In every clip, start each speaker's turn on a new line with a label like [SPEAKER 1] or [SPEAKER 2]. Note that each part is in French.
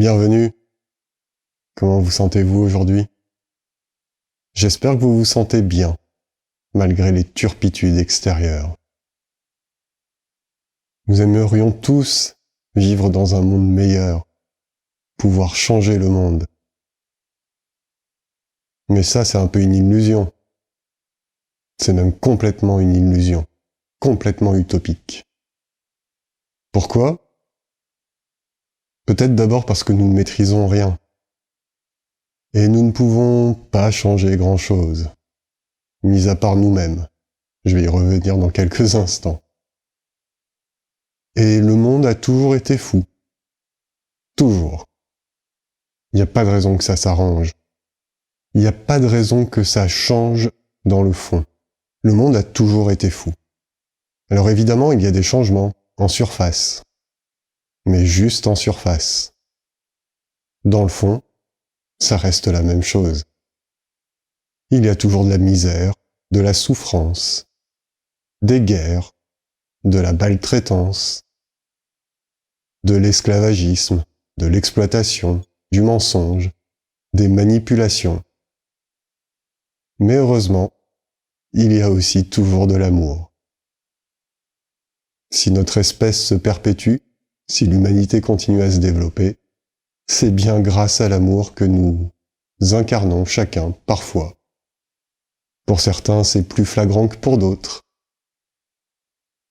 [SPEAKER 1] Bienvenue. Comment vous sentez-vous aujourd'hui? J'espère que vous vous sentez bien, malgré les turpitudes extérieures. Nous aimerions tous vivre dans un monde meilleur, pouvoir changer le monde. Mais ça, c'est un peu une illusion. C'est même complètement une illusion, complètement utopique. Pourquoi? Peut-être d'abord parce que nous ne maîtrisons rien. Et nous ne pouvons pas changer grand-chose, mis à part nous-mêmes. Je vais y revenir dans quelques instants. Et le monde a toujours été fou. Toujours. Il n'y a pas de raison que ça s'arrange. Il n'y a pas de raison que ça change dans le fond. Le monde a toujours été fou. Alors évidemment, il y a des changements en surface. Mais juste en surface. Dans le fond, ça reste la même chose. Il y a toujours de la misère, de la souffrance, des guerres, de la maltraitance, de l'esclavagisme, de l'exploitation, du mensonge, des manipulations. Mais heureusement, il y a aussi toujours de l'amour. Si notre espèce se perpétue, si l'humanité continue à se développer, c'est bien grâce à l'amour que nous incarnons chacun, parfois. Pour certains, c'est plus flagrant que pour d'autres.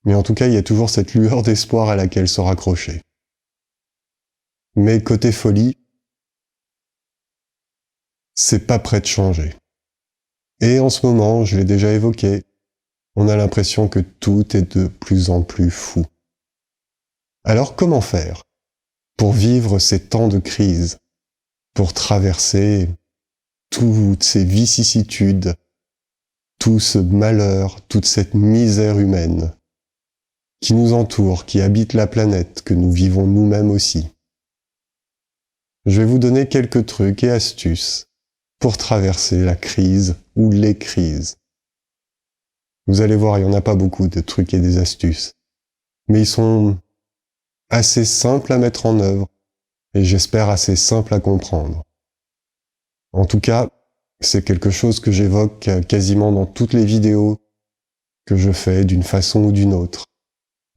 [SPEAKER 1] Mais en tout cas, il y a toujours cette lueur d'espoir à laquelle se raccrocher. Mais côté folie, c'est pas prêt de changer. Et en ce moment, je l'ai déjà évoqué, on a l'impression que tout est de plus en plus fou. Alors comment faire pour vivre ces temps de crise, pour traverser toutes ces vicissitudes, tout ce malheur, toute cette misère humaine qui nous entoure, qui habite la planète, que nous vivons nous-mêmes aussi? Je vais vous donner quelques trucs et astuces pour traverser la crise ou les crises. Vous allez voir, il n'y en a pas beaucoup de trucs et des astuces, mais ils sont assez simples à mettre en œuvre et j'espère assez simples à comprendre. En tout cas, c'est quelque chose que j'évoque quasiment dans toutes les vidéos que je fais d'une façon ou d'une autre.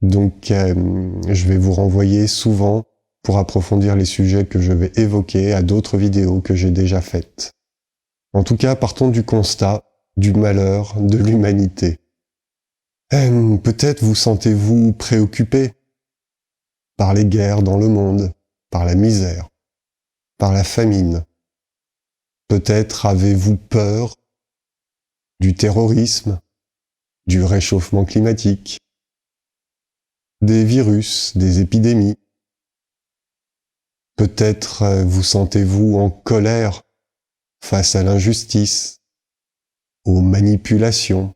[SPEAKER 1] Donc je vais vous renvoyer souvent pour approfondir les sujets que je vais évoquer à d'autres vidéos que j'ai déjà faites. En tout cas, partons du constat du malheur de l'humanité. Peut-être vous sentez-vous préoccupé par les guerres dans le monde, par la misère, par la famine. Peut-être avez-vous peur du terrorisme, du réchauffement climatique, des virus, des épidémies. Peut-être vous sentez-vous en colère face à l'injustice, aux manipulations.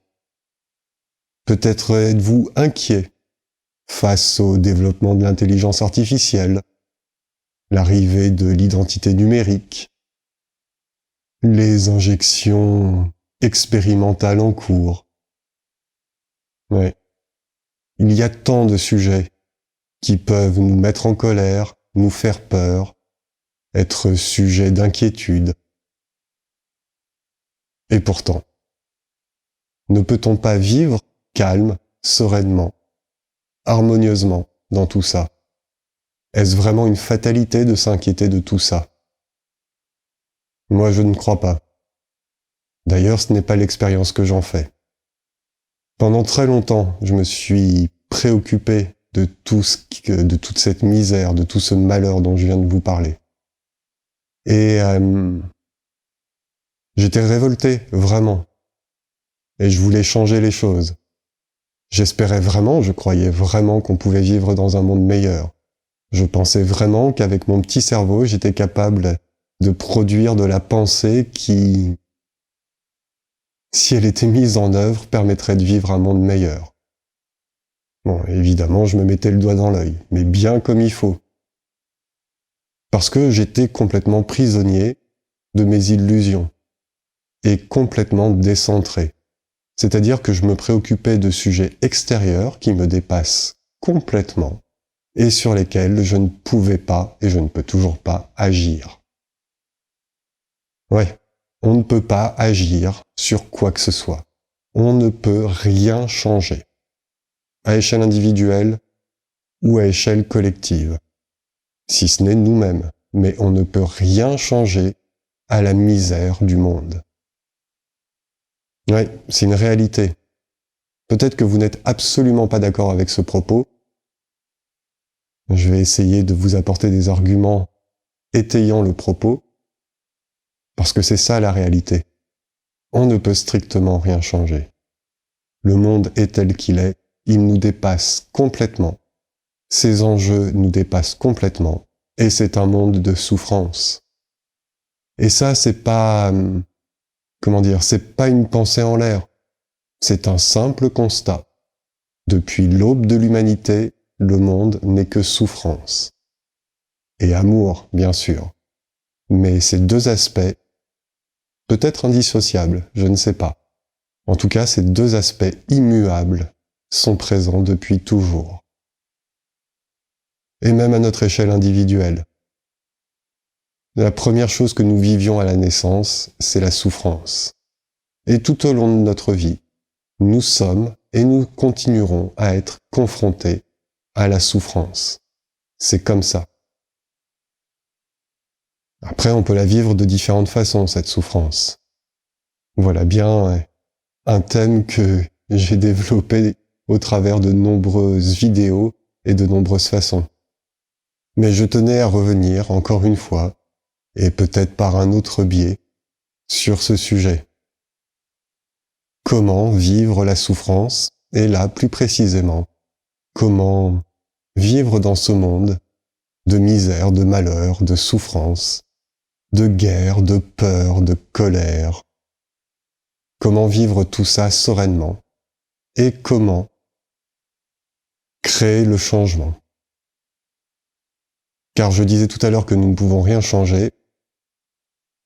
[SPEAKER 1] Peut-être êtes-vous inquiet face au développement de l'intelligence artificielle, l'arrivée de l'identité numérique, les injections expérimentales en cours. Ouais. Il y a tant de sujets qui peuvent nous mettre en colère, nous faire peur, être sujets d'inquiétude. Et pourtant, ne peut-on pas vivre calme, sereinement, harmonieusement dans tout ça? Est-ce vraiment une fatalité de s'inquiéter de tout ça? Moi, je ne crois pas. D'ailleurs, ce n'est pas l'expérience que j'en fais. Pendant très longtemps, je me suis préoccupé de toute cette misère, de tout ce malheur dont je viens de vous parler. Et j'étais révolté, vraiment. Et je voulais changer les choses. J'espérais vraiment, je croyais vraiment qu'on pouvait vivre dans un monde meilleur. Je pensais vraiment qu'avec mon petit cerveau, j'étais capable de produire de la pensée qui, si elle était mise en œuvre, permettrait de vivre un monde meilleur. Bon, évidemment, je me mettais le doigt dans l'œil, mais bien comme il faut. Parce que j'étais complètement prisonnier de mes illusions et complètement décentré. C'est-à-dire que je me préoccupais de sujets extérieurs qui me dépassent complètement et sur lesquels je ne pouvais pas et je ne peux toujours pas agir. Ouais, on ne peut pas agir sur quoi que ce soit. On ne peut rien changer, à échelle individuelle ou à échelle collective, si ce n'est nous-mêmes, mais on ne peut rien changer à la misère du monde. Ouais, c'est une réalité. Peut-être que vous n'êtes absolument pas d'accord avec ce propos. Je vais essayer de vous apporter des arguments étayant le propos, parce que c'est ça la réalité. On ne peut strictement rien changer. Le monde est tel qu'il est, il nous dépasse complètement. Ses enjeux nous dépassent complètement, et c'est un monde de souffrance. Et ça, c'est pas, c'est pas une pensée en l'air. C'est un simple constat. Depuis l'aube de l'humanité, le monde n'est que souffrance. Et amour, bien sûr. Mais ces deux aspects, peut-être indissociables, je ne sais pas. En tout cas, ces deux aspects immuables sont présents depuis toujours. Et même à notre échelle individuelle. La première chose que nous vivions à la naissance, c'est la souffrance. Et tout au long de notre vie, nous sommes et nous continuerons à être confrontés à la souffrance. C'est comme ça. Après, on peut la vivre de différentes façons, cette souffrance. Voilà bien un thème que j'ai développé au travers de nombreuses vidéos et de nombreuses façons. Mais je tenais à revenir, encore une fois, et peut-être par un autre biais, sur ce sujet. Comment vivre la souffrance, et là, plus précisément, comment vivre dans ce monde de misère, de malheur, de souffrance, de guerre, de peur, de colère. Comment vivre tout ça sereinement et comment créer le changement. Car je disais tout à l'heure que nous ne pouvons rien changer,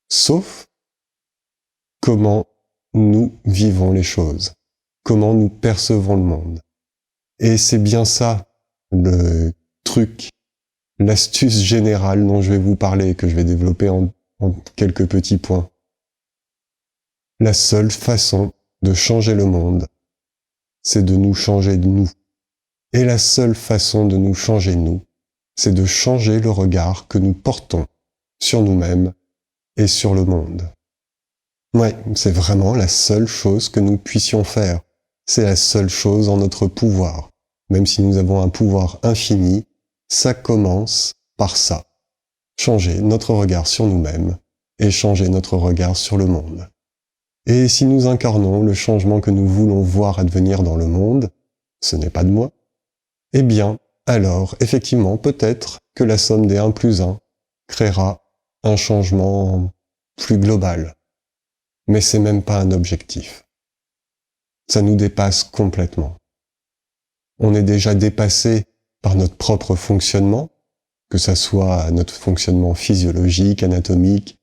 [SPEAKER 1] sauf comment nous vivons les choses, comment nous percevons le monde. Et c'est bien ça le truc, l'astuce générale dont je vais vous parler et que je vais développer en quelques petits points. La seule façon de changer le monde, c'est de nous changer de nous. Et la seule façon de nous changer nous, c'est de changer le regard que nous portons sur nous-mêmes et sur le monde. Ouais, c'est vraiment la seule chose que nous puissions faire. C'est la seule chose en notre pouvoir. Même si nous avons un pouvoir infini, ça commence par ça. Changer notre regard sur nous-mêmes et changer notre regard sur le monde. Et si nous incarnons le changement que nous voulons voir advenir dans le monde, ce n'est pas de moi, eh bien, alors, effectivement, peut-être que la somme des 1 plus 1 créera un changement plus global. Mais c'est même pas un objectif. Ça nous dépasse complètement. On est déjà dépassé par notre propre fonctionnement, que ça soit notre fonctionnement physiologique, anatomique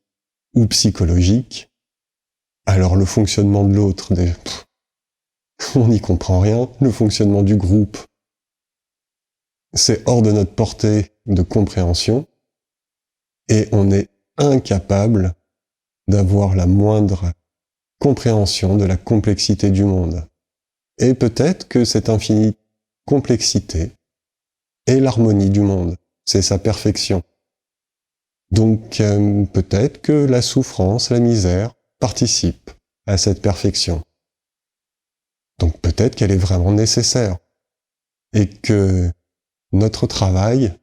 [SPEAKER 1] ou psychologique. Alors le fonctionnement de l'autre, on n'y comprend rien. Le fonctionnement du groupe, c'est hors de notre portée de compréhension et on est incapable d'avoir la moindre compréhension de la complexité du monde. Et peut-être que cette infinie complexité est l'harmonie du monde, c'est sa perfection. Donc peut-être que la souffrance, la misère participent à cette perfection. Donc peut-être qu'elle est vraiment nécessaire et que notre travail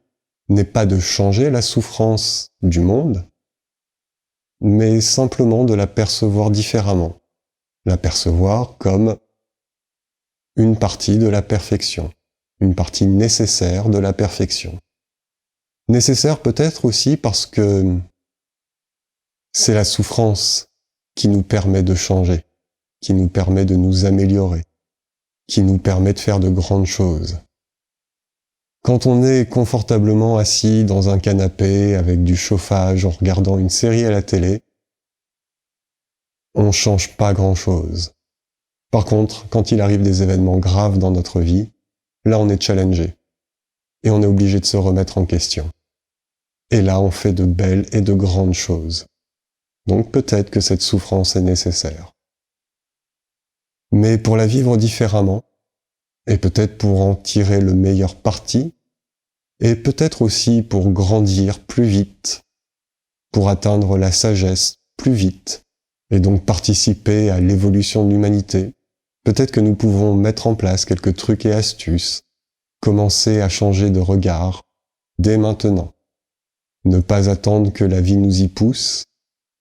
[SPEAKER 1] n'est pas de changer la souffrance du monde, mais simplement de la percevoir différemment, la percevoir comme une partie de la perfection, une partie nécessaire de la perfection. Nécessaire peut-être aussi parce que c'est la souffrance qui nous permet de changer, qui nous permet de nous améliorer, qui nous permet de faire de grandes choses. Quand on est confortablement assis dans un canapé avec du chauffage en regardant une série à la télé, on change pas grand-chose. Par contre, quand il arrive des événements graves dans notre vie, là on est challengé. et on est obligé de se remettre en question. Et là, on fait de belles et de grandes choses. Donc peut-être que cette souffrance est nécessaire. Mais pour la vivre différemment, et peut-être pour en tirer le meilleur parti, et peut-être aussi pour grandir plus vite, pour atteindre la sagesse plus vite, et donc participer à l'évolution de l'humanité, peut-être que nous pouvons mettre en place quelques trucs et astuces, commencer à changer de regard dès maintenant. Ne pas attendre que la vie nous y pousse,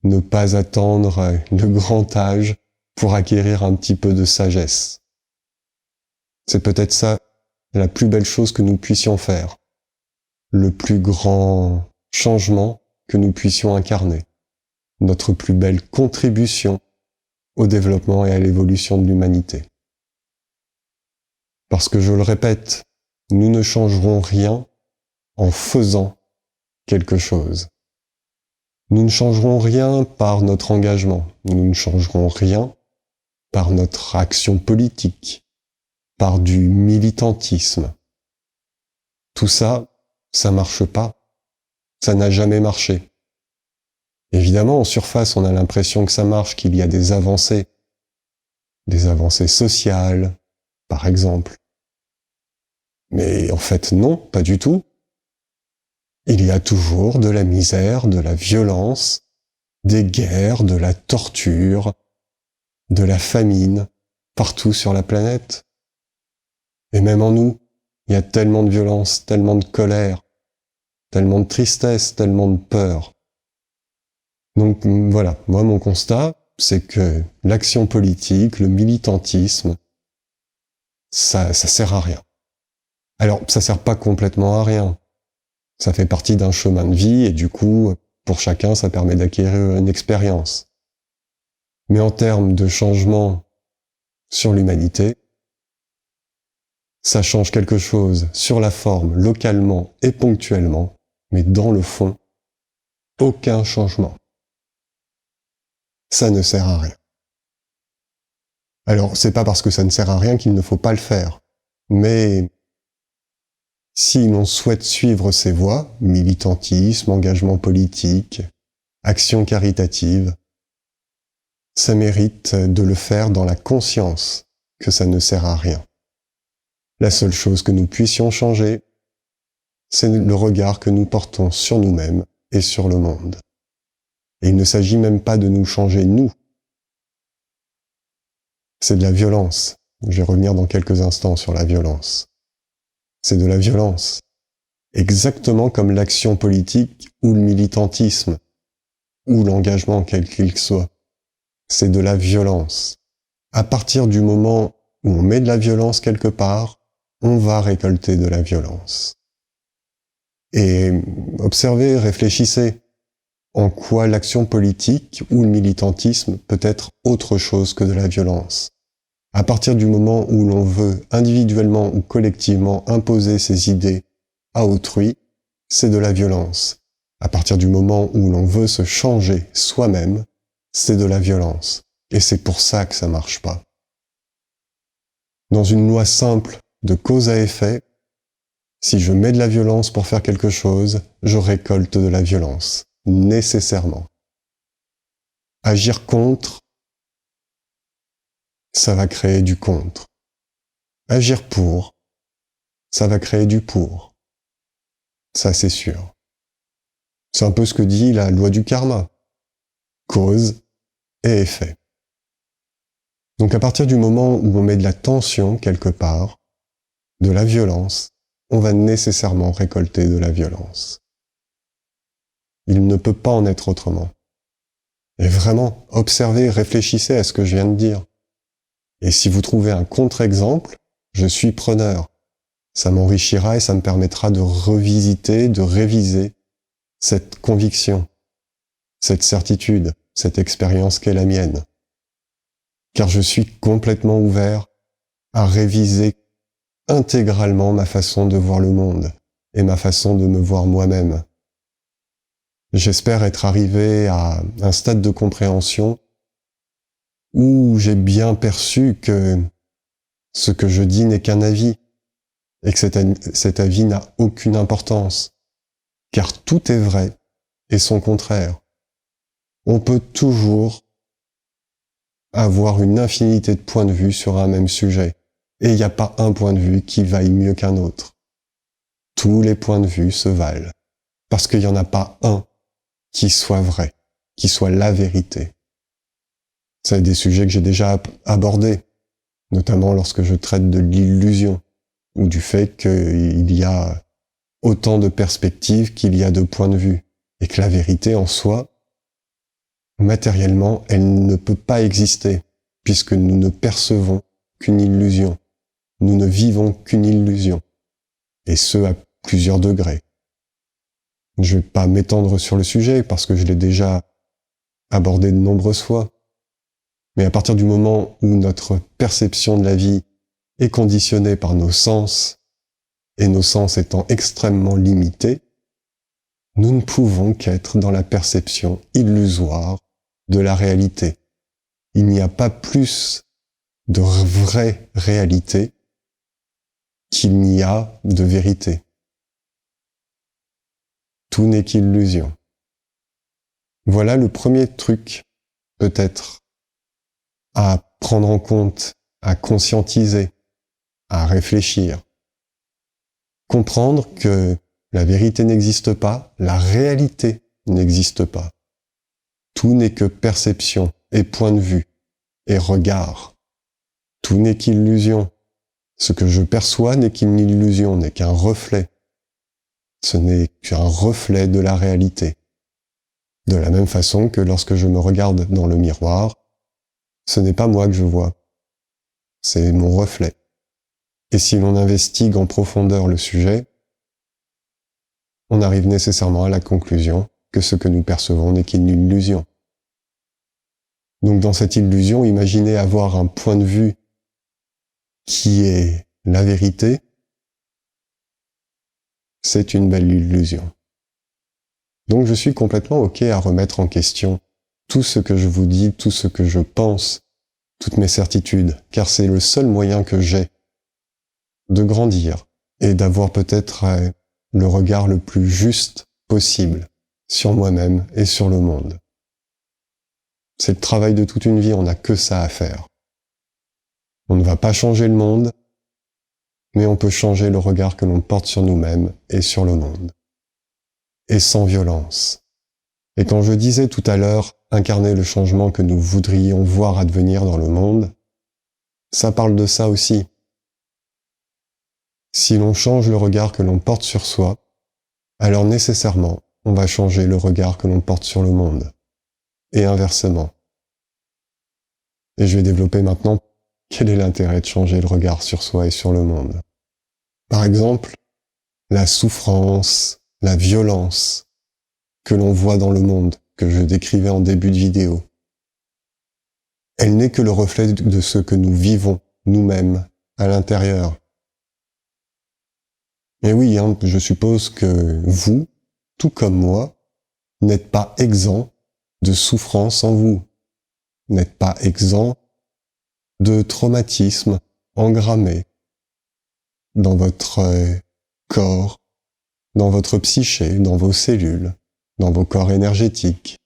[SPEAKER 1] ne pas attendre le grand âge pour acquérir un petit peu de sagesse. C'est peut-être ça la plus belle chose que nous puissions faire, le plus grand changement que nous puissions incarner, notre plus belle contribution au développement et à l'évolution de l'humanité. Parce que je le répète, nous ne changerons rien en faisant quelque chose. Nous ne changerons rien par notre engagement, nous ne changerons rien par notre action politique, par du militantisme. Tout ça, ça marche pas. Ça n'a jamais marché. Évidemment, en surface, on a l'impression que ça marche, qu'il y a des avancées sociales, par exemple. Mais en fait, non, pas du tout. Il y a toujours de la misère, de la violence, des guerres, de la torture, de la famine, partout sur la planète. Et même en nous, il y a tellement de violence, tellement de colère, tellement de tristesse, tellement de peur. Donc voilà, moi mon constat, c'est que l'action politique, le militantisme, ça sert à rien. Alors, ça sert pas complètement à rien. Ça fait partie d'un chemin de vie et du coup, pour chacun, ça permet d'acquérir une expérience. Mais en termes de changement sur l'humanité, ça change quelque chose sur la forme, localement et ponctuellement, mais dans le fond, aucun changement. Ça ne sert à rien. Alors, c'est pas parce que ça ne sert à rien qu'il ne faut pas le faire. Mais si l'on souhaite suivre ces voies, militantisme, engagement politique, action caritative, ça mérite de le faire dans la conscience que ça ne sert à rien. La seule chose que nous puissions changer, c'est le regard que nous portons sur nous-mêmes et sur le monde. Et il ne s'agit même pas de nous changer nous. C'est de la violence. Je vais revenir dans quelques instants sur la violence. C'est de la violence. Exactement comme l'action politique ou le militantisme, ou l'engagement quel qu'il soit. C'est de la violence. À partir du moment où on met de la violence quelque part, on va récolter de la violence. Et observez, réfléchissez. En quoi l'action politique ou le militantisme peut être autre chose que de la violence. À partir du moment où l'on veut individuellement ou collectivement imposer ses idées à autrui, c'est de la violence. À partir du moment où l'on veut se changer soi-même, c'est de la violence. Et c'est pour ça que ça marche pas. Dans une loi simple de cause à effet, si je mets de la violence pour faire quelque chose, je récolte de la violence. Nécessairement. Agir contre, ça va créer du contre. Agir pour, ça va créer du pour. Ça, c'est sûr. C'est un peu ce que dit la loi du karma. Cause et effet. Donc à partir du moment où on met de la tension quelque part, de la violence, on va nécessairement récolter de la violence. Il ne peut pas en être autrement. Et vraiment, observez, réfléchissez à ce que je viens de dire. Et si vous trouvez un contre-exemple, je suis preneur. Ça m'enrichira et ça me permettra de revisiter, de réviser cette conviction, cette certitude, cette expérience qu'est la mienne. Car je suis complètement ouvert à réviser intégralement ma façon de voir le monde et ma façon de me voir moi-même. J'espère être arrivé à un stade de compréhension où j'ai bien perçu que ce que je dis n'est qu'un avis et que cet avis n'a aucune importance, car tout est vrai et son contraire. On peut toujours avoir une infinité de points de vue sur un même sujet, et il n'y a pas un point de vue qui vaille mieux qu'un autre. Tous les points de vue se valent, parce qu'il n'y en a pas un qui soit vrai, qui soit la vérité. C'est des sujets que j'ai déjà abordés, notamment lorsque je traite de l'illusion, ou du fait qu'il y a autant de perspectives qu'il y a de points de vue, et que la vérité en soi, matériellement, elle ne peut pas exister, puisque nous ne percevons qu'une illusion. Nous ne vivons qu'une illusion, et ce à plusieurs degrés. Je ne vais pas m'étendre sur le sujet, parce que je l'ai déjà abordé de nombreuses fois, mais à partir du moment où notre perception de la vie est conditionnée par nos sens, et nos sens étant extrêmement limités, nous ne pouvons qu'être dans la perception illusoire de la réalité. Il n'y a pas plus de vraie réalité qu'il n'y a de vérité. Tout n'est qu'illusion. Voilà le premier truc, peut-être, à prendre en compte, à conscientiser, à réfléchir. Comprendre que la vérité n'existe pas, la réalité n'existe pas. Tout n'est que perception et point de vue et regard. Tout n'est qu'illusion. Ce que je perçois n'est qu'une illusion, n'est qu'un reflet. Ce n'est qu'un reflet de la réalité. De la même façon que lorsque je me regarde dans le miroir, ce n'est pas moi que je vois, c'est mon reflet. Et si l'on investigue en profondeur le sujet, on arrive nécessairement à la conclusion que ce que nous percevons n'est qu'une illusion. Donc dans cette illusion, imaginez avoir un point de vue qui est la vérité, c'est une belle illusion. Donc je suis complètement OK à remettre en question tout ce que je vous dis, tout ce que je pense, toutes mes certitudes, car c'est le seul moyen que j'ai de grandir et d'avoir peut-être le regard le plus juste possible sur moi-même et sur le monde. C'est le travail de toute une vie, on n'a que ça à faire. On ne va pas changer le monde, mais on peut changer le regard que l'on porte sur nous-mêmes et sur le monde. Et sans violence. Et quand je disais tout à l'heure incarner le changement que nous voudrions voir advenir dans le monde, ça parle de ça aussi. Si l'on change le regard que l'on porte sur soi, alors nécessairement, on va changer le regard que l'on porte sur le monde. Et inversement. Et je vais développer maintenant quel est l'intérêt de changer le regard sur soi et sur le monde. Par exemple, la souffrance, la violence que l'on voit dans le monde, que je décrivais en début de vidéo. Elle n'est que le reflet de ce que nous vivons nous-mêmes à l'intérieur. Et oui, je suppose que vous, tout comme moi, n'êtes pas exempt de souffrance en vous, n'êtes pas exempt de traumatismes engrammés dans votre corps, dans votre psyché, dans vos cellules, dans vos corps énergétiques.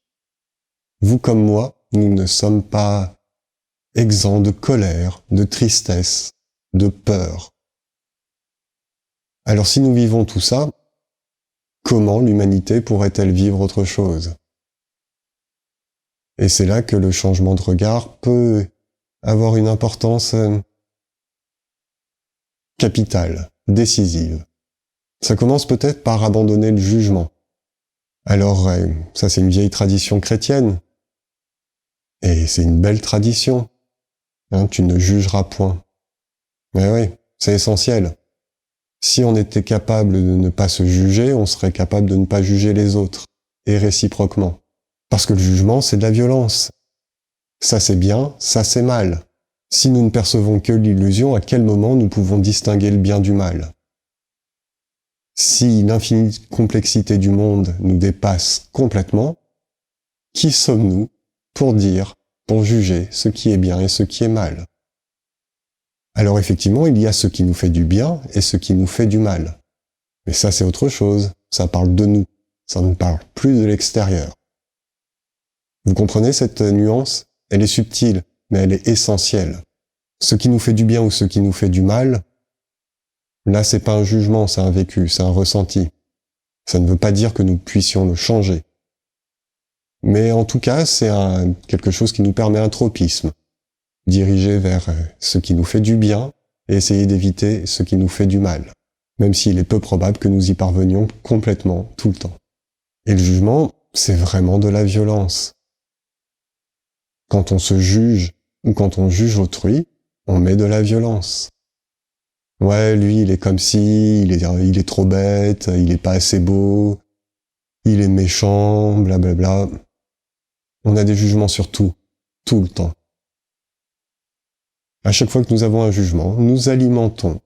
[SPEAKER 1] Vous comme moi, nous ne sommes pas exempts de colère, de tristesse, de peur. Alors si nous vivons tout ça, comment l'humanité pourrait-elle vivre autre chose? Et c'est là que le changement de regard peut avoir une importance capitale, décisive. Ça commence peut-être par abandonner le jugement. Alors, ça c'est une vieille tradition chrétienne, et c'est une belle tradition. Tu ne jugeras point. Mais oui, c'est essentiel. Si on était capable de ne pas se juger, on serait capable de ne pas juger les autres, et réciproquement. Parce que le jugement, c'est de la violence. Ça c'est bien, ça c'est mal. Si nous ne percevons que l'illusion, à quel moment nous pouvons distinguer le bien du mal? Si l'infinie complexité du monde nous dépasse complètement, qui sommes-nous pour dire, pour juger ce qui est bien et ce qui est mal? Alors effectivement, il y a ce qui nous fait du bien et ce qui nous fait du mal. Mais ça, c'est autre chose. Ça parle de nous. Ça ne parle plus de l'extérieur. Vous comprenez cette nuance? Elle est subtile, mais elle est essentielle. Ce qui nous fait du bien ou ce qui nous fait du mal, là, c'est pas un jugement, c'est un vécu, c'est un ressenti. Ça ne veut pas dire que nous puissions le changer. Mais en tout cas, c'est quelque chose qui nous permet un tropisme. Diriger vers ce qui nous fait du bien et essayer d'éviter ce qui nous fait du mal. Même s'il est peu probable que nous y parvenions complètement, tout le temps. Et le jugement, c'est vraiment de la violence. Quand on se juge ou quand on juge autrui, on met de la violence. Ouais, lui, il est comme ci, il est trop bête, il est pas assez beau, il est méchant, blablabla. On a des jugements sur tout, tout le temps. À chaque fois que nous avons un jugement, nous alimentons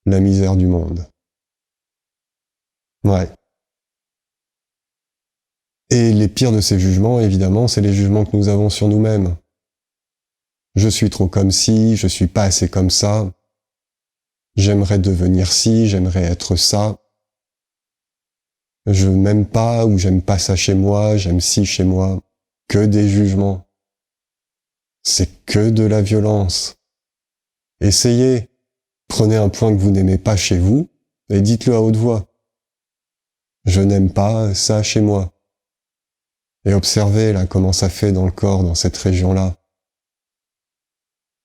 [SPEAKER 1] la misère du monde. Ouais. Et les pires de ces jugements, évidemment, c'est les jugements que nous avons sur nous-mêmes. Je suis trop comme ci, je suis pas assez comme ça. J'aimerais devenir ci, j'aimerais être ça. Je m'aime pas ou j'aime pas ça chez moi, j'aime ci chez moi. Que des jugements. C'est que de la violence. Essayez. Prenez un point que vous n'aimez pas chez vous et dites-le à haute voix. Je n'aime pas ça chez moi. Et observez là comment ça fait dans le corps, dans cette région-là.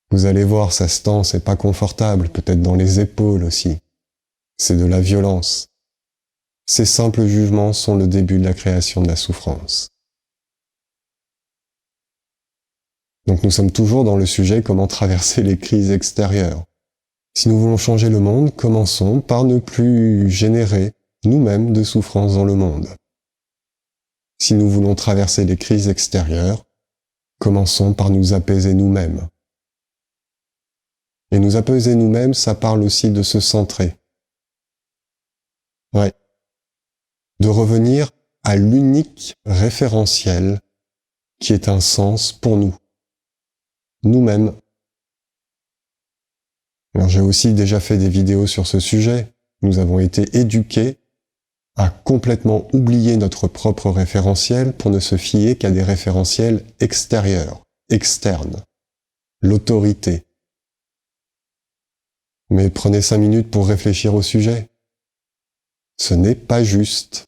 [SPEAKER 1] Vous allez voir, ça se tend, c'est pas confortable, peut-être dans les épaules aussi. C'est de la violence. Ces simples jugements sont le début de la création de la souffrance. Donc nous sommes toujours dans le sujet comment traverser les crises extérieures. Si nous voulons changer le monde, commençons par ne plus générer nous-mêmes de souffrance dans le monde. Si nous voulons traverser les crises extérieures, commençons par nous apaiser nous-mêmes. Et nous apaiser nous-mêmes, ça parle aussi de se centrer. Ouais. De revenir à l'unique référentiel qui est un sens pour nous. Nous-mêmes. Alors j'ai aussi déjà fait des vidéos sur ce sujet. Nous avons été éduqués à complètement oublier notre propre référentiel pour ne se fier qu'à des référentiels extérieurs, externes. L'autorité. Mais prenez 5 minutes pour réfléchir au sujet. Ce n'est pas juste.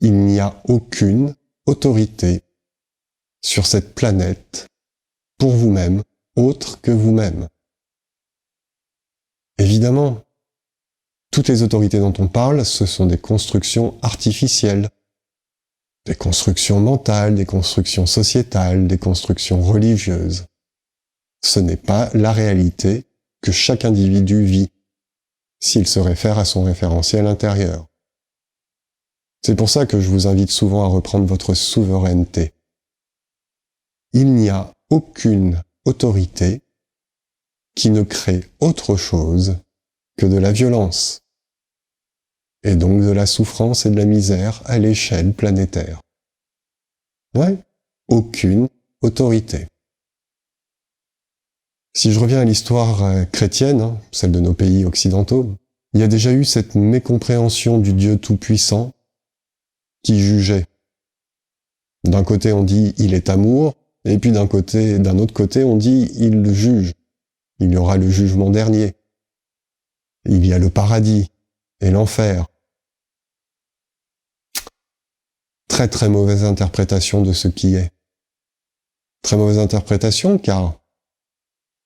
[SPEAKER 1] Il n'y a aucune autorité sur cette planète pour vous-même, autre que vous-même. Évidemment, toutes les autorités dont on parle, ce sont des constructions artificielles, des constructions mentales, des constructions sociétales, des constructions religieuses. Ce n'est pas la réalité que chaque individu vit, s'il se réfère à son référentiel intérieur. C'est pour ça que je vous invite souvent à reprendre votre souveraineté. Il n'y a aucune autorité qui ne crée autre chose que de la violence, et donc de la souffrance et de la misère à l'échelle planétaire. Ouais, aucune autorité. Si je reviens à l'histoire chrétienne, celle de nos pays occidentaux, il y a déjà eu cette mécompréhension du Dieu tout-puissant qui jugeait. D'un côté on dit « il est amour », et puis d'un autre côté on dit « il juge ». Il y aura le jugement dernier. Il y a le paradis et l'enfer. Très très mauvaise interprétation de ce qui est. Très mauvaise interprétation car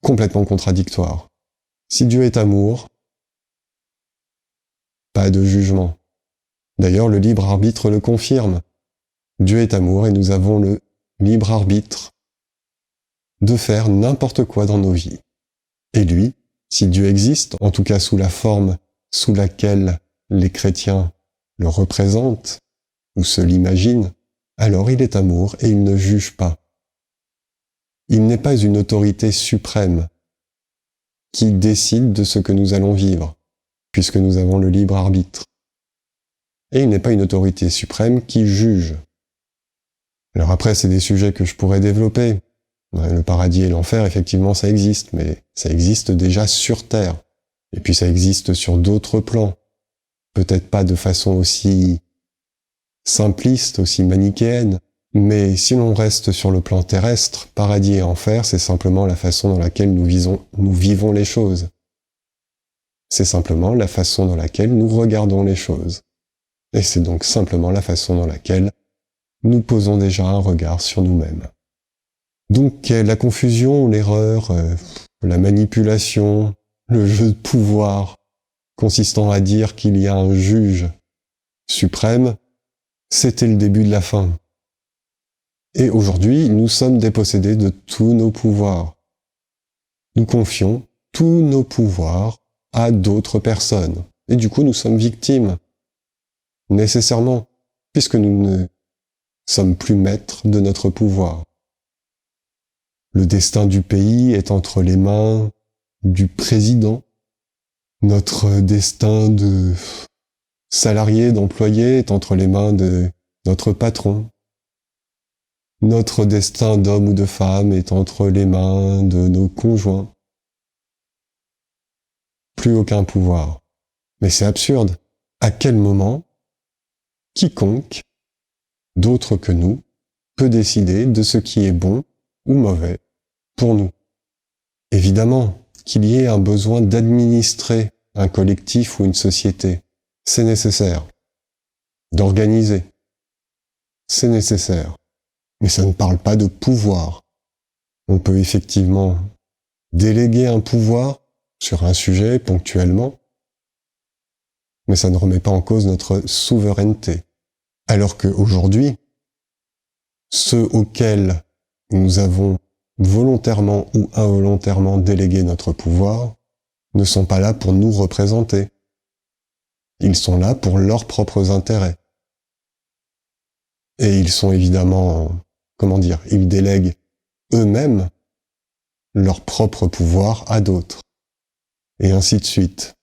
[SPEAKER 1] complètement contradictoire. Si Dieu est amour, pas de jugement. D'ailleurs, le libre arbitre le confirme. Dieu est amour et nous avons le libre arbitre de faire n'importe quoi dans nos vies. Et lui, si Dieu existe, en tout cas sous la forme sous laquelle les chrétiens le représentent ou se l'imaginent, alors il est amour et il ne juge pas. Il n'est pas une autorité suprême qui décide de ce que nous allons vivre, puisque nous avons le libre arbitre. Et il n'est pas une autorité suprême qui juge. Alors après, c'est des sujets que je pourrais développer, Le paradis et l'enfer, effectivement, ça existe, mais ça existe déjà sur Terre. Et puis ça existe sur d'autres plans. Peut-être pas de façon aussi simpliste, aussi manichéenne, mais si l'on reste sur le plan terrestre, paradis et enfer, c'est simplement la façon dans laquelle nous vivons les choses. C'est simplement la façon dans laquelle nous regardons les choses. Et c'est donc simplement la façon dans laquelle nous posons déjà un regard sur nous-mêmes. Donc la confusion, l'erreur, la manipulation, le jeu de pouvoir consistant à dire qu'il y a un juge suprême, c'était le début de la fin. Et aujourd'hui, nous sommes dépossédés de tous nos pouvoirs. Nous confions tous nos pouvoirs à d'autres personnes. Et du coup, nous sommes victimes. Nécessairement, puisque nous ne sommes plus maîtres de notre pouvoir. Le destin du pays est entre les mains du président. Notre destin de salarié, d'employé est entre les mains de notre patron. Notre destin d'homme ou de femme est entre les mains de nos conjoints. Plus aucun pouvoir. Mais c'est absurde. À quel moment quiconque, d'autre que nous, peut décider de ce qui est bon ou mauvais pour nous? Évidemment qu'il y ait un besoin d'administrer un collectif ou une société. C'est nécessaire. D'organiser. C'est nécessaire. Mais ça ne parle pas de pouvoir. On peut effectivement déléguer un pouvoir sur un sujet ponctuellement, mais ça ne remet pas en cause notre souveraineté. Alors qu'aujourd'hui, ceux auxquels nous avons volontairement ou involontairement délégué notre pouvoir ne sont pas là pour nous représenter. Ils sont là pour leurs propres intérêts. Et ils sont évidemment, ils délèguent eux-mêmes leur propre pouvoir à d'autres. Et ainsi de suite.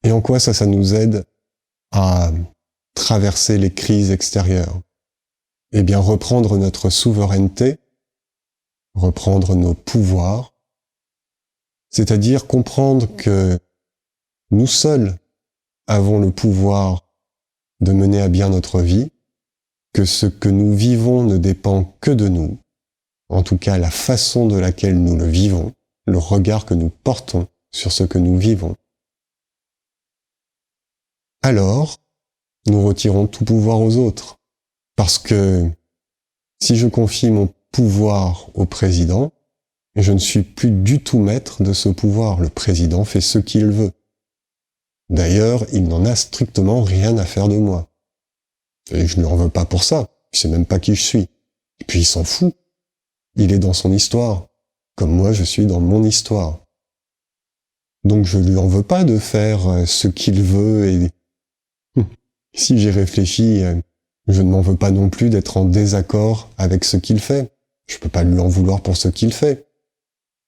[SPEAKER 1] Et en quoi ça nous aide à traverser les crises extérieures? Eh bien, reprendre notre souveraineté, reprendre nos pouvoirs, c'est-à-dire comprendre que nous seuls avons le pouvoir de mener à bien notre vie, que ce que nous vivons ne dépend que de nous, en tout cas la façon de laquelle nous le vivons, le regard que nous portons sur ce que nous vivons. Alors, nous retirons tout pouvoir aux autres. Parce que si je confie mon pouvoir au président, je ne suis plus du tout maître de ce pouvoir. Le président fait ce qu'il veut. D'ailleurs, il n'en a strictement rien à faire de moi. Et je ne lui en veux pas pour ça. Il sait même pas qui je suis. Et puis il s'en fout. Il est dans son histoire. Comme moi, je suis dans mon histoire. Donc je lui en veux pas de faire ce qu'il veut et si j'y réfléchis, je ne m'en veux pas non plus d'être en désaccord avec ce qu'il fait. Je peux pas lui en vouloir pour ce qu'il fait.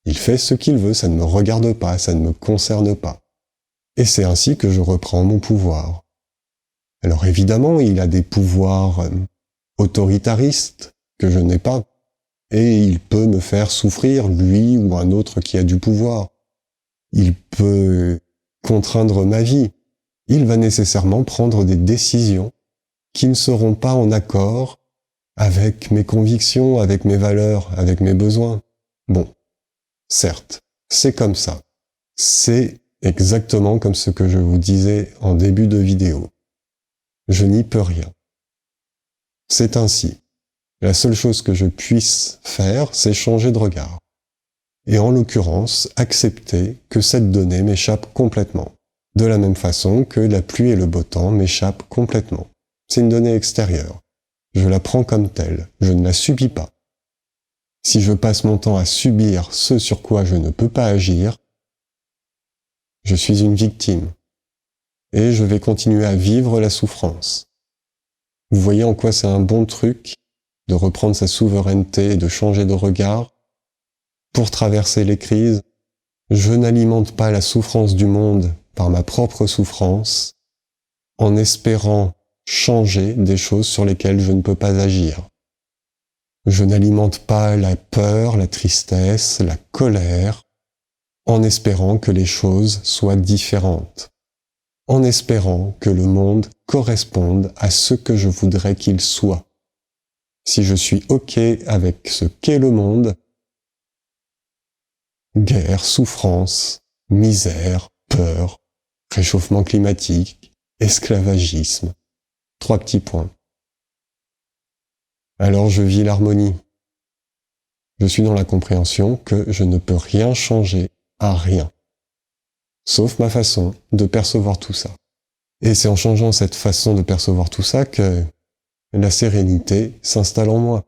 [SPEAKER 1] Il fait ce qu'il veut, ça ne me regarde pas, ça ne me concerne pas. Et c'est ainsi que je reprends mon pouvoir. Alors évidemment, il a des pouvoirs autoritaristes que je n'ai pas. Et il peut me faire souffrir, lui ou un autre qui a du pouvoir. Il peut contraindre ma vie. Il va nécessairement prendre des décisions qui ne seront pas en accord avec mes convictions, avec mes valeurs, avec mes besoins. Bon, certes, c'est comme ça. C'est exactement comme ce que je vous disais en début de vidéo. Je n'y peux rien. C'est ainsi. La seule chose que je puisse faire, c'est changer de regard. Et en l'occurrence, accepter que cette donnée m'échappe complètement. De la même façon que la pluie et le beau temps m'échappent complètement. C'est une donnée extérieure. Je la prends comme telle. Je ne la subis pas. Si je passe mon temps à subir ce sur quoi je ne peux pas agir, je suis une victime. Et je vais continuer à vivre la souffrance. Vous voyez en quoi c'est un bon truc de reprendre sa souveraineté et de changer de regard pour traverser les crises. Je n'alimente pas la souffrance du monde par ma propre souffrance en espérant changer des choses sur lesquelles je ne peux pas agir. Je n'alimente pas la peur, la tristesse, la colère, en espérant que les choses soient différentes, en espérant que le monde corresponde à ce que je voudrais qu'il soit. Si je suis OK avec ce qu'est le monde, guerre, souffrance, misère, peur, réchauffement climatique, esclavagisme, 3 petits points. Alors je vis l'harmonie. Je suis dans la compréhension que je ne peux rien changer à rien, sauf ma façon de percevoir tout ça. Et c'est en changeant cette façon de percevoir tout ça que la sérénité s'installe en moi,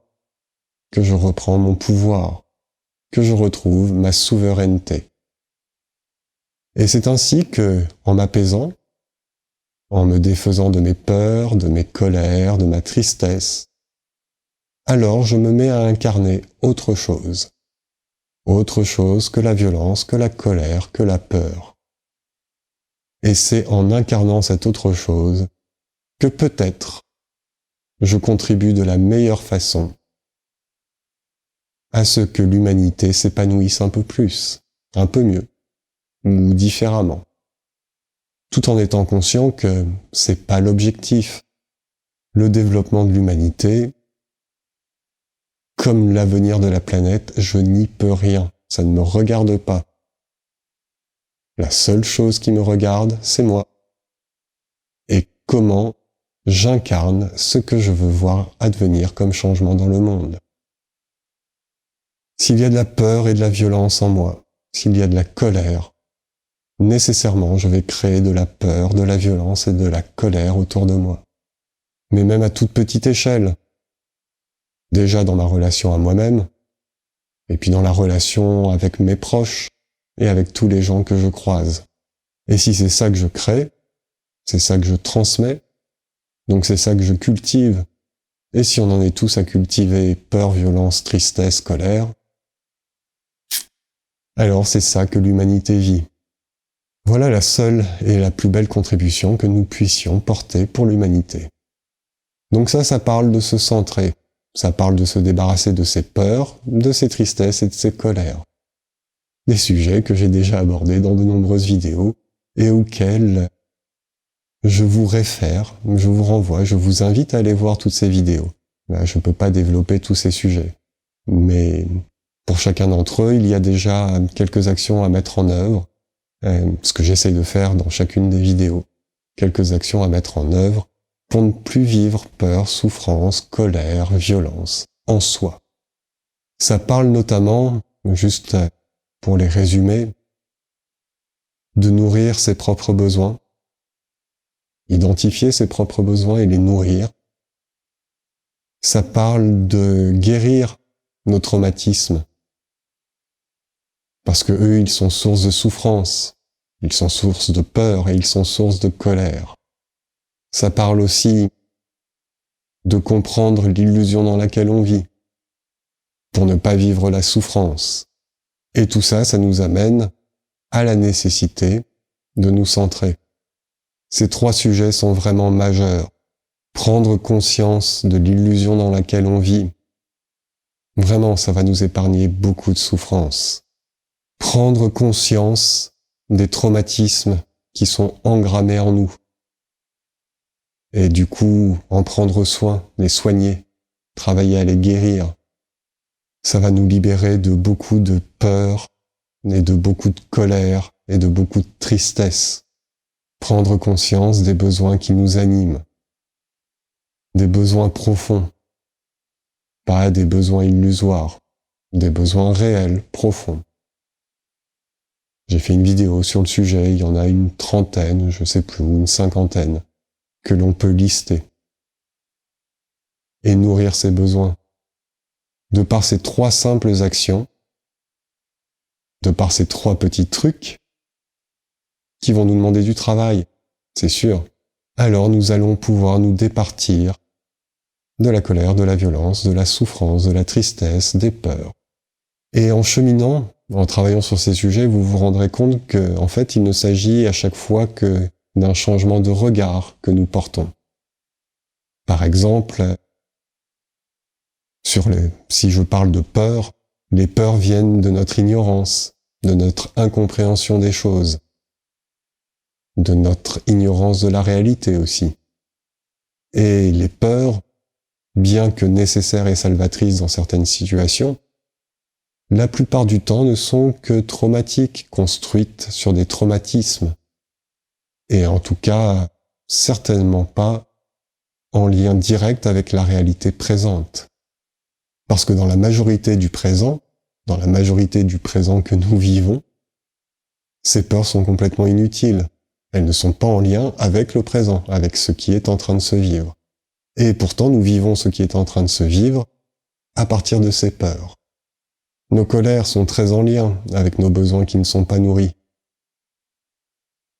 [SPEAKER 1] que je reprends mon pouvoir, que je retrouve ma souveraineté. Et c'est ainsi que, en m'apaisant, en me défaisant de mes peurs, de mes colères, de ma tristesse, alors je me mets à incarner autre chose que la violence, que la colère, que la peur. Et c'est en incarnant cette autre chose que peut-être je contribue de la meilleure façon à ce que l'humanité s'épanouisse un peu plus, un peu mieux, ou différemment, tout en étant conscient que c'est pas l'objectif. Le développement de l'humanité, comme l'avenir de la planète, je n'y peux rien, ça ne me regarde pas. La seule chose qui me regarde, c'est moi. Et comment j'incarne ce que je veux voir advenir comme changement dans le monde. S'il y a de la peur et de la violence en moi, s'il y a de la colère, nécessairement je vais créer de la peur, de la violence et de la colère autour de moi. Mais même à toute petite échelle. Déjà dans ma relation à moi-même, et puis dans la relation avec mes proches, et avec tous les gens que je croise. Et si c'est ça que je crée, c'est ça que je transmets, donc c'est ça que je cultive. Et si on en est tous à cultiver peur, violence, tristesse, colère, alors c'est ça que l'humanité vit. Voilà la seule et la plus belle contribution que nous puissions porter pour l'humanité. Donc ça parle de se centrer, ça parle de se débarrasser de ses peurs, de ses tristesses et de ses colères. Des sujets que j'ai déjà abordés dans de nombreuses vidéos et auxquels je vous réfère, je vous renvoie, je vous invite à aller voir toutes ces vidéos. Là, je ne peux pas développer tous ces sujets. Mais pour chacun d'entre eux, il y a déjà quelques actions à mettre en œuvre, ce que j'essaye de faire dans chacune des vidéos. Quelques actions à mettre en œuvre pour ne plus vivre peur, souffrance, colère, violence en soi. Ça parle notamment, juste pour les résumer, de nourrir ses propres besoins, identifier ses propres besoins et les nourrir. Ça parle de guérir nos traumatismes, parce que eux, ils sont source de souffrance, ils sont source de peur et ils sont source de colère. Ça parle aussi de comprendre l'illusion dans laquelle on vit, pour ne pas vivre la souffrance. Et tout ça, ça nous amène à la nécessité de nous centrer. Ces 3 sujets sont vraiment majeurs. Prendre conscience de l'illusion dans laquelle on vit. Vraiment, ça va nous épargner beaucoup de souffrance. Prendre conscience des traumatismes qui sont engrammés en nous. Et du coup, en prendre soin, les soigner, travailler à les guérir. Ça va nous libérer de beaucoup de peur et de beaucoup de colère et de beaucoup de tristesse. Prendre conscience des besoins qui nous animent. Des besoins profonds. Pas des besoins illusoires. Des besoins réels, profonds. J'ai fait une vidéo sur le sujet, il y en a une 30aine, je sais plus, ou une 50aine, que l'on peut lister. Et nourrir ses besoins. De par ces 3 simples actions, de par ces 3 petits trucs, qui vont nous demander du travail, c'est sûr. Alors nous allons pouvoir nous départir de la colère, de la violence, de la souffrance, de la tristesse, des peurs. Et en cheminant, en travaillant sur ces sujets, vous vous rendrez compte que, en fait, il ne s'agit à chaque fois que d'un changement de regard que nous portons. Par exemple, Si je parle de peur, les peurs viennent de notre ignorance, de notre incompréhension des choses, de notre ignorance de la réalité aussi. Et les peurs, bien que nécessaires et salvatrices dans certaines situations, la plupart du temps ne sont que traumatiques, construites sur des traumatismes. Et en tout cas, certainement pas en lien direct avec la réalité présente. Parce que dans la majorité du présent que nous vivons, ces peurs sont complètement inutiles. Elles ne sont pas en lien avec le présent, avec ce qui est en train de se vivre. Et pourtant, nous vivons ce qui est en train de se vivre à partir de ces peurs. Nos colères sont très en lien avec nos besoins qui ne sont pas nourris.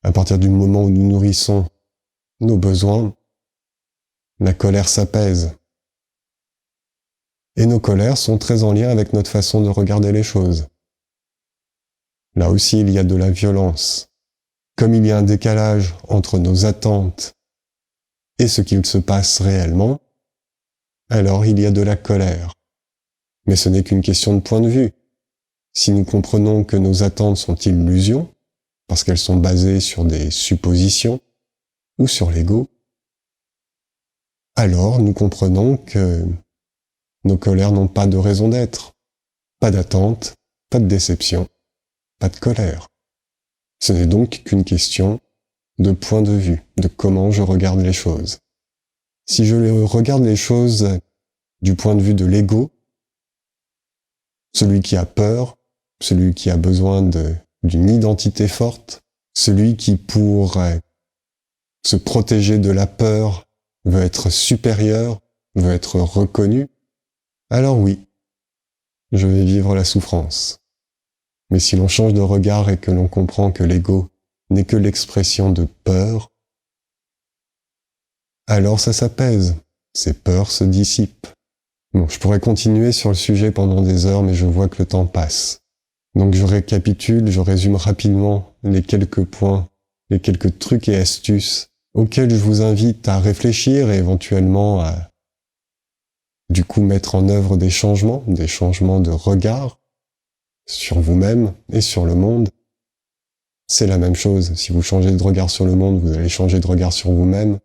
[SPEAKER 1] À partir du moment où nous nourrissons nos besoins, la colère s'apaise. Et nos colères sont très en lien avec notre façon de regarder les choses. Là aussi, il y a de la violence. Comme il y a un décalage entre nos attentes et ce qu'il se passe réellement, alors il y a de la colère. Mais ce n'est qu'une question de point de vue. Si nous comprenons que nos attentes sont illusions, parce qu'elles sont basées sur des suppositions ou sur l'ego, alors nous comprenons que nos colères n'ont pas de raison d'être, pas d'attente, pas de déception, pas de colère. Ce n'est donc qu'une question de point de vue, de comment je regarde les choses. Si je regarde les choses du point de vue de l'ego, celui qui a peur, celui qui a besoin d'une identité forte, celui qui, pour se protéger de la peur, veut être supérieur, veut être reconnu, alors oui, je vais vivre la souffrance. Mais si l'on change de regard et que l'on comprend que l'ego n'est que l'expression de peur, alors ça s'apaise, ces peurs se dissipent. Bon, je pourrais continuer sur le sujet pendant des heures, mais je vois que le temps passe. Donc je récapitule, je résume rapidement les quelques points, les quelques trucs et astuces auxquels je vous invite à réfléchir et éventuellement à du coup mettre en œuvre des changements de regard sur vous-même et sur le monde. C'est la même chose. Si vous changez de regard sur le monde, vous allez changer de regard sur vous-même.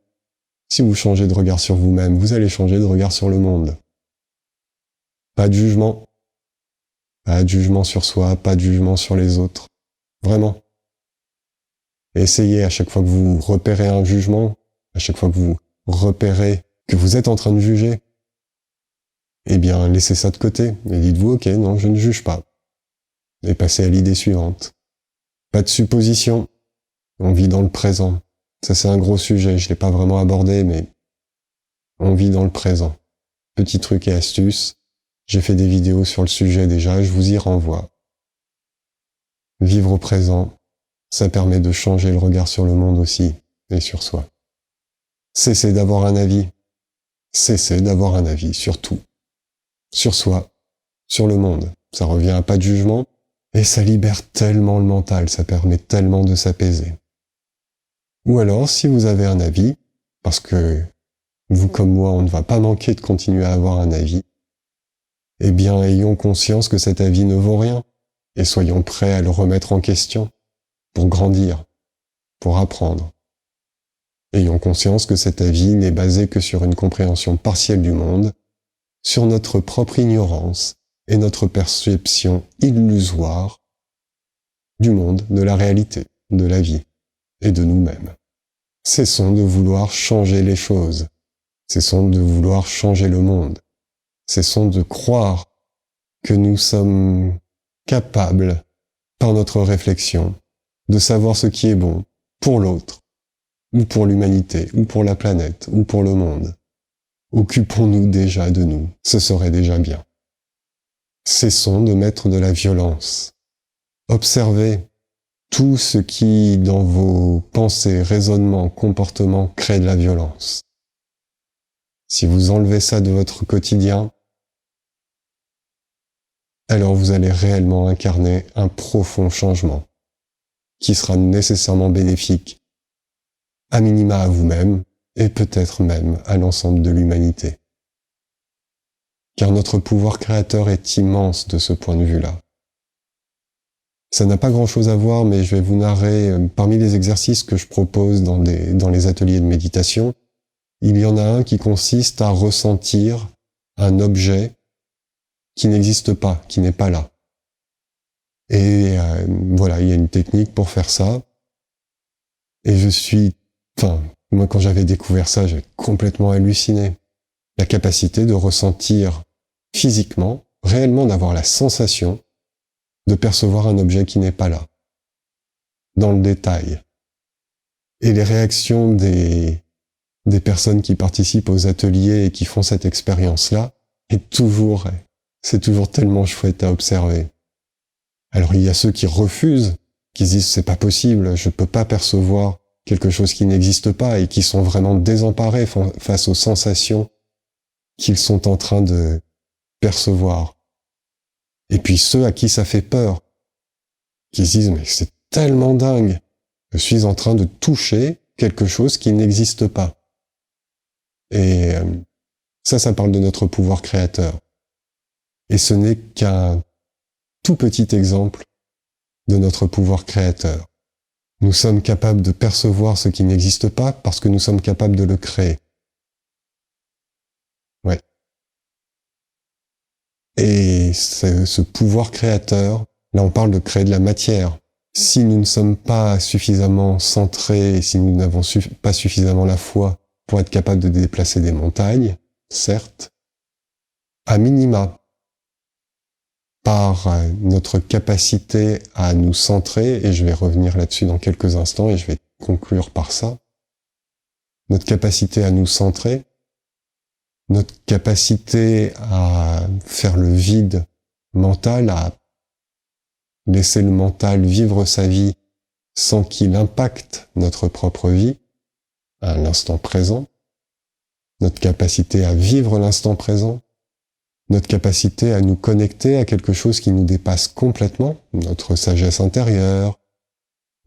[SPEAKER 1] Si vous changez de regard sur vous-même, vous allez changer de regard sur le monde. Pas de jugement. Pas de jugement sur soi, pas de jugement sur les autres. Vraiment. Essayez à chaque fois que vous repérez un jugement, à chaque fois que vous repérez que vous êtes en train de juger, eh bien, laissez ça de côté et dites-vous, ok, non, je ne juge pas. Et passez à l'idée suivante. Pas de supposition. On vit dans le présent. Ça, c'est un gros sujet, je l'ai pas vraiment abordé, mais on vit dans le présent. Petit truc et astuce. J'ai fait des vidéos sur le sujet déjà, je vous y renvoie. Vivre au présent, ça permet de changer le regard sur le monde aussi, et sur soi. Cessez d'avoir un avis. Cessez d'avoir un avis sur tout. Sur soi, sur le monde. Ça revient à pas de jugement, et ça libère tellement le mental, ça permet tellement de s'apaiser. Ou alors, si vous avez un avis, parce que vous comme moi, on ne va pas manquer de continuer à avoir un avis, eh bien, ayons conscience que cet avis ne vaut rien, et soyons prêts à le remettre en question, pour grandir, pour apprendre. Ayons conscience que cet avis n'est basé que sur une compréhension partielle du monde, sur notre propre ignorance et notre perception illusoire du monde, de la réalité, de la vie et de nous-mêmes. Cessons de vouloir changer les choses, cessons de vouloir changer le monde, cessons de croire que nous sommes capables, par notre réflexion, de savoir ce qui est bon pour l'autre, ou pour l'humanité, ou pour la planète, ou pour le monde. Occupons-nous déjà de nous, ce serait déjà bien. Cessons de mettre de la violence. Observez tout ce qui, dans vos pensées, raisonnements, comportements, crée de la violence. Si vous enlevez ça de votre quotidien, alors vous allez réellement incarner un profond changement qui sera nécessairement bénéfique, à minima à vous-même et peut-être même à l'ensemble de l'humanité. car notre pouvoir créateur est immense de ce point de vue-là. Ça n'a pas grand-chose à voir, mais je vais vous narrer, parmi les exercices que je propose dans les ateliers de méditation, il y en a un qui consiste à ressentir un objet qui n'existe pas, qui n'est pas là. Et voilà, il y a une technique pour faire ça. Et moi quand j'avais découvert ça, j'avais complètement halluciné. La capacité de ressentir physiquement, réellement d'avoir la sensation de percevoir un objet qui n'est pas là, dans le détail. Et les réactions des personnes qui participent aux ateliers et qui font cette expérience-là, c'est toujours tellement chouette à observer. Alors il y a ceux qui refusent, qui se disent c'est pas possible, je peux pas percevoir quelque chose qui n'existe pas et qui sont vraiment désemparés face aux sensations qu'ils sont en train de percevoir. Et puis ceux à qui ça fait peur, qui se disent mais c'est tellement dingue, je suis en train de toucher quelque chose qui n'existe pas. Et ça parle de notre pouvoir créateur. Et ce n'est qu'un tout petit exemple de notre pouvoir créateur. Nous sommes capables de percevoir ce qui n'existe pas parce que nous sommes capables de le créer. Ouais. Et ce pouvoir créateur, là on parle de créer de la matière. Si nous ne sommes pas suffisamment centrés, et si nous n'avons pas suffisamment la foi pour être capables de déplacer des montagnes, certes, à minima, par notre capacité à nous centrer, et je vais revenir là-dessus dans quelques instants et je vais conclure par ça, notre capacité à nous centrer, notre capacité à faire le vide mental, à laisser le mental vivre sa vie sans qu'il impacte notre propre vie, à l'instant présent, notre capacité à vivre l'instant présent, notre capacité à nous connecter à quelque chose qui nous dépasse complètement, notre sagesse intérieure,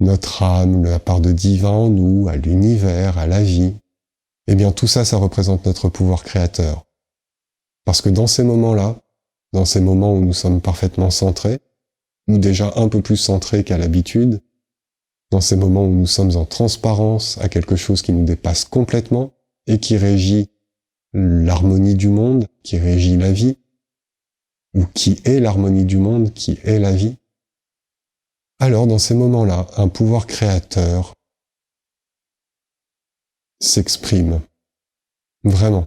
[SPEAKER 1] notre âme, la part de divin en nous, à l'univers, à la vie. Eh bien tout ça, ça représente notre pouvoir créateur. Parce que dans ces moments-là, dans ces moments où nous sommes parfaitement centrés, ou déjà un peu plus centrés qu'à l'habitude, dans ces moments où nous sommes en transparence à quelque chose qui nous dépasse complètement et qui régit l'harmonie du monde, qui régit la vie, ou qui est l'harmonie du monde, qui est la vie, alors dans ces moments-là, un pouvoir créateur s'exprime. Vraiment.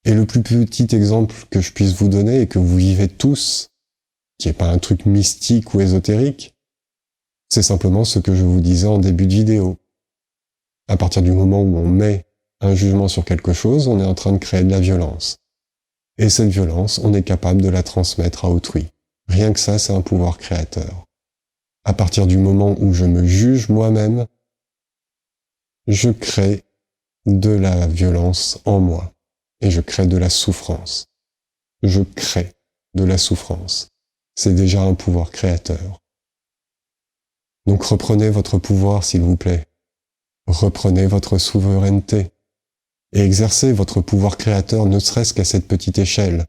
[SPEAKER 1] Et le plus petit exemple que je puisse vous donner et que vous vivez tous, qui n'est pas un truc mystique ou ésotérique, c'est simplement ce que je vous disais en début de vidéo. À partir du moment où on met un jugement sur quelque chose, on est en train de créer de la violence. Et cette violence, on est capable de la transmettre à autrui. Rien que ça, c'est un pouvoir créateur. À partir du moment où je me juge moi-même, je crée de la violence en moi. Et je crée de la souffrance. Je crée de la souffrance. C'est déjà un pouvoir créateur. Donc reprenez votre pouvoir, s'il vous plaît. Reprenez votre souveraineté. Et exercez votre pouvoir créateur ne serait-ce qu'à cette petite échelle.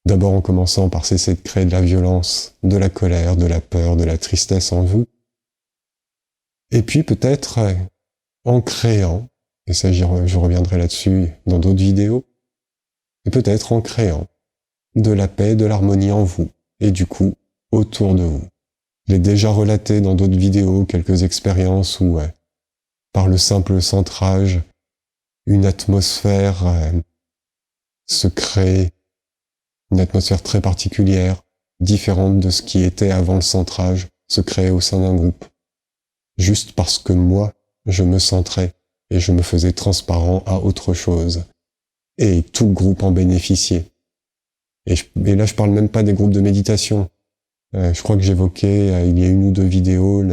[SPEAKER 1] D'abord en commençant par cesser de créer de la violence, de la colère, de la peur, de la tristesse en vous. Et puis peut-être en créant, et ça je reviendrai là-dessus dans d'autres vidéos, et peut-être en créant de la paix, de l'harmonie en vous, et du coup autour de vous. Je l'ai déjà relaté dans d'autres vidéos, quelques expériences où, par le simple centrage, une atmosphère se crée, une atmosphère très particulière, différente de ce qui était avant le centrage, se crée au sein d'un groupe. Juste parce que moi, je me centrais et je me faisais transparent à autre chose. Et tout le groupe en bénéficiait. Et là, je parle même pas des groupes de méditation. Je crois que j'évoquais, il y a une ou deux vidéos,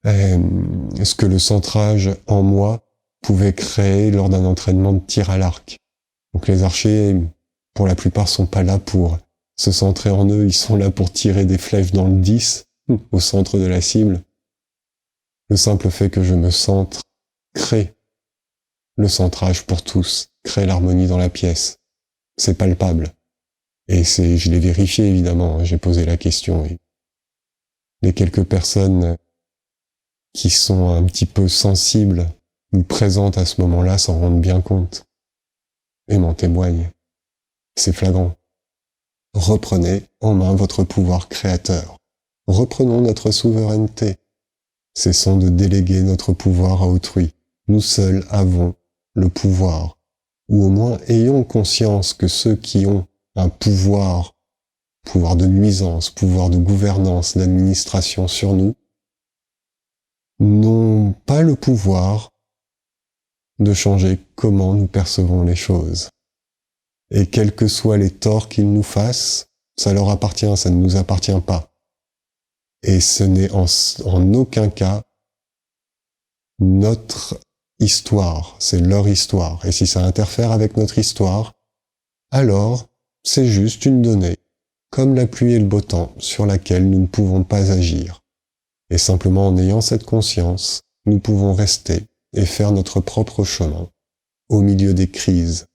[SPEAKER 1] ce que le centrage en moi pouvait créer lors d'un entraînement de tir à l'arc. Donc les archers, pour la plupart, sont pas là pour se centrer en eux, ils sont là pour tirer des flèches dans le 10, au centre de la cible. Le simple fait que je me centre crée le centrage pour tous, crée l'harmonie dans la pièce. C'est palpable. Et je l'ai vérifié évidemment, j'ai posé la question. Et les quelques personnes qui sont un petit peu sensibles ou présentes à ce moment-là s'en rendent bien compte et m'en témoignent. C'est flagrant. Reprenez en main votre pouvoir créateur. Reprenons notre souveraineté. Cessons de déléguer notre pouvoir à autrui. Nous seuls avons le pouvoir. Ou au moins ayons conscience que ceux qui ont un pouvoir de nuisance, pouvoir de gouvernance, d'administration sur nous, n'ont pas le pouvoir de changer comment nous percevons les choses. Et quels que soient les torts qu'ils nous fassent, ça leur appartient, ça ne nous appartient pas. Et ce n'est en aucun cas notre histoire, c'est leur histoire. Et si ça interfère avec notre histoire, alors c'est juste une donnée, comme la pluie et le beau temps, sur laquelle nous ne pouvons pas agir. Et simplement en ayant cette conscience, nous pouvons rester et faire notre propre chemin au milieu des crises.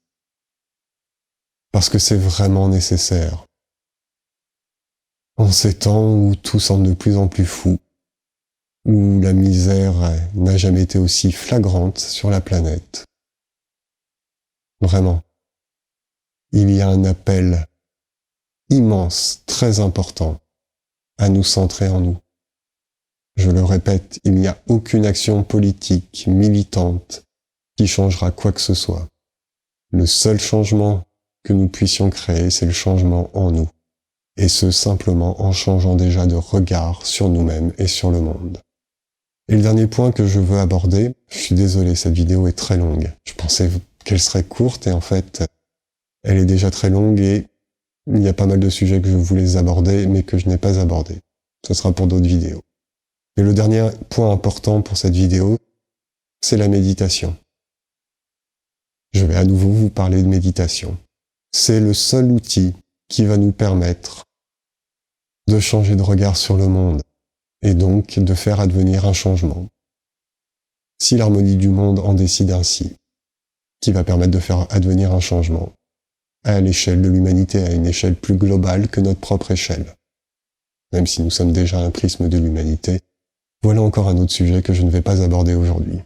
[SPEAKER 1] Parce que c'est vraiment nécessaire. En ces temps où tout semble de plus en plus fou, où la misère n'a jamais été aussi flagrante sur la planète. Vraiment. Il y a un appel immense, très important, à nous centrer en nous. Je le répète, il n'y a aucune action politique, militante, qui changera quoi que ce soit. Le seul changement que nous puissions créer, c'est le changement en nous. Et ce, simplement en changeant déjà de regard sur nous-mêmes et sur le monde. Et le dernier point que je veux aborder, je suis désolé, cette vidéo est très longue. Je pensais qu'elle serait courte et en fait, elle est déjà très longue et il y a pas mal de sujets que je voulais aborder mais que je n'ai pas abordés. Ce sera pour d'autres vidéos. Et le dernier point important pour cette vidéo, c'est la méditation. Je vais à nouveau vous parler de méditation. C'est le seul outil qui va nous permettre de changer de regard sur le monde et donc de faire advenir un changement. Si l'harmonie du monde en décide ainsi, qui va permettre de faire advenir un changement à l'échelle de l'humanité, à une échelle plus globale que notre propre échelle. Même si nous sommes déjà un prisme de l'humanité, voilà encore un autre sujet que je ne vais pas aborder aujourd'hui.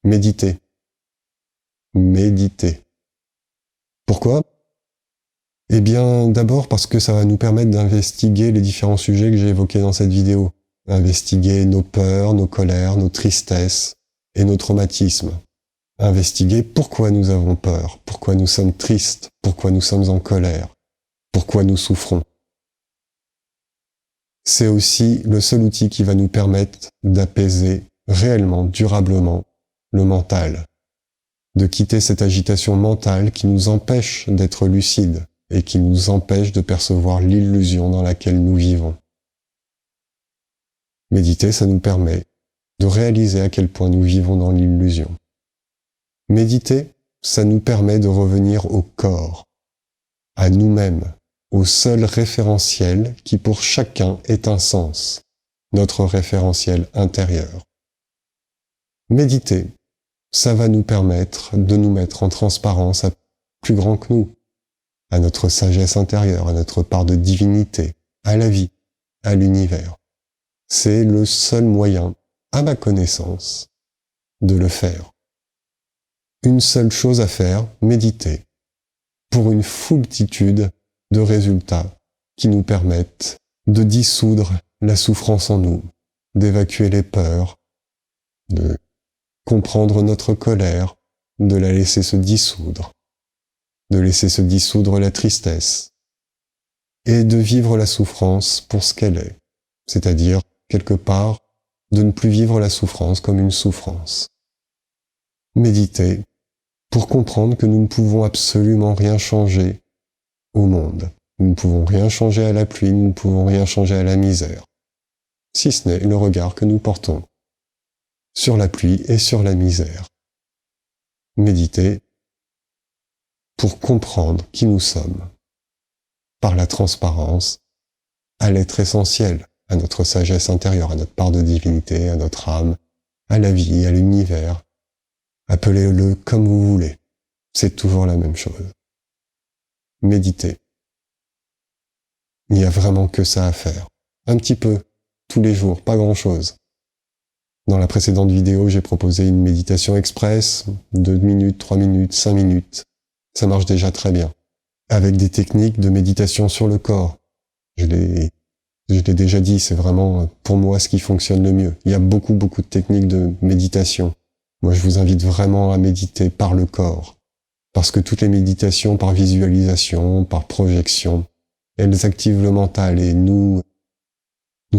[SPEAKER 1] Méditer. Méditer. Pourquoi ? Eh bien, d'abord parce que ça va nous permettre d'investiguer les différents sujets que j'ai évoqués dans cette vidéo. Investiguer nos peurs, nos colères, nos tristesses et nos traumatismes. Investiguer pourquoi nous avons peur, pourquoi nous sommes tristes, pourquoi nous sommes en colère, pourquoi nous souffrons. C'est aussi le seul outil qui va nous permettre d'apaiser réellement, durablement, le mental, de quitter cette agitation mentale qui nous empêche d'être lucides et qui nous empêche de percevoir l'illusion dans laquelle nous vivons. Méditer, ça nous permet de réaliser à quel point nous vivons dans l'illusion. Méditer, ça nous permet de revenir au corps, à nous-mêmes, au seul référentiel qui pour chacun est un sens, notre référentiel intérieur. Méditer, ça va nous permettre de nous mettre en transparence à plus grand que nous, à notre sagesse intérieure, à notre part de divinité, à la vie, à l'univers. C'est le seul moyen, à ma connaissance, de le faire. Une seule chose à faire, méditer, pour une foultitude de résultats qui nous permettent de dissoudre la souffrance en nous, d'évacuer les peurs, de comprendre notre colère, de la laisser se dissoudre, de laisser se dissoudre la tristesse, et de vivre la souffrance pour ce qu'elle est, c'est-à-dire, quelque part, de ne plus vivre la souffrance comme une souffrance. Méditer pour comprendre que nous ne pouvons absolument rien changer au monde. Nous ne pouvons rien changer à la pluie, nous ne pouvons rien changer à la misère, si ce n'est le regard que nous portons sur la pluie et sur la misère. Méditer pour comprendre qui nous sommes, par la transparence, à l'être essentiel, à notre sagesse intérieure, à notre part de divinité, à notre âme, à la vie, à l'univers. Appelez-le comme vous voulez. c'est toujours la même chose. Méditer. Il n'y a vraiment que ça à faire. Un petit peu, tous les jours, pas grand-chose. Dans la précédente vidéo, j'ai proposé une méditation express, 2 minutes, 3 minutes, 5 minutes. Ça marche déjà très bien. Avec des techniques de méditation sur le corps. Je l'ai déjà dit, c'est vraiment pour moi ce qui fonctionne le mieux. Il y a beaucoup de techniques de méditation. Moi, je vous invite vraiment à méditer par le corps. Parce que toutes les méditations par visualisation, par projection, elles activent le mental et nous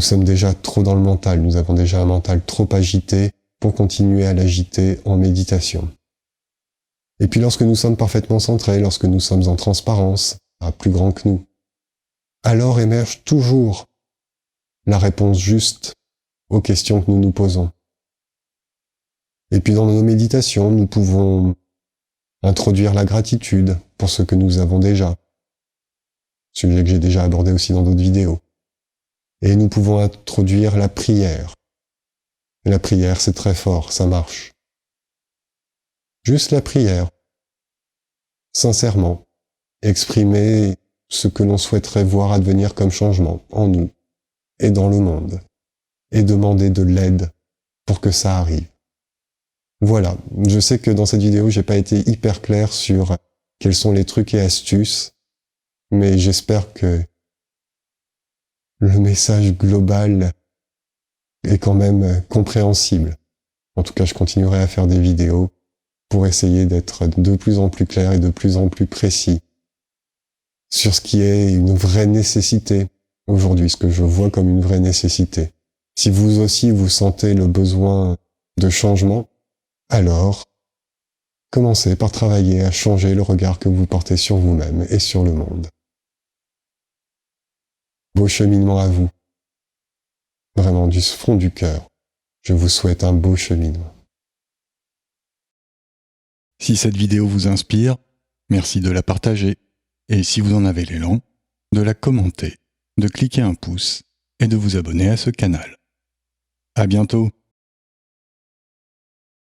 [SPEAKER 1] sommes déjà trop dans le mental. Nous avons déjà un mental trop agité pour continuer à l'agiter en méditation. Et puis lorsque nous sommes parfaitement centrés, lorsque nous sommes en transparence, à plus grand que nous, alors émerge toujours la réponse juste aux questions que nous nous posons. Et puis dans nos méditations, nous pouvons introduire la gratitude pour ce que nous avons déjà, sujet que j'ai déjà abordé aussi dans d'autres vidéos. Et nous pouvons introduire la prière. Et la prière, c'est très fort, ça marche. Juste la prière, sincèrement, exprimer ce que l'on souhaiterait voir advenir comme changement en nous et dans le monde, et demander de l'aide pour que ça arrive. Voilà, je sais que dans cette vidéo, j'ai pas été hyper clair sur quels sont les trucs et astuces, mais j'espère que le message global est quand même compréhensible. En tout cas, je continuerai à faire des vidéos pour essayer d'être de plus en plus clair et de plus en plus précis sur ce qui est une vraie nécessité aujourd'hui, ce que je vois comme une vraie nécessité. Si vous aussi vous sentez le besoin de changement, alors commencez par travailler à changer le regard que vous portez sur vous-même et sur le monde. Beau cheminement à vous. Vraiment du fond du cœur, je vous souhaite un beau cheminement.
[SPEAKER 2] Si cette vidéo vous inspire, merci de la partager. Et si vous en avez l'élan, de la commenter, de cliquer un pouce et de vous abonner à ce canal. À bientôt!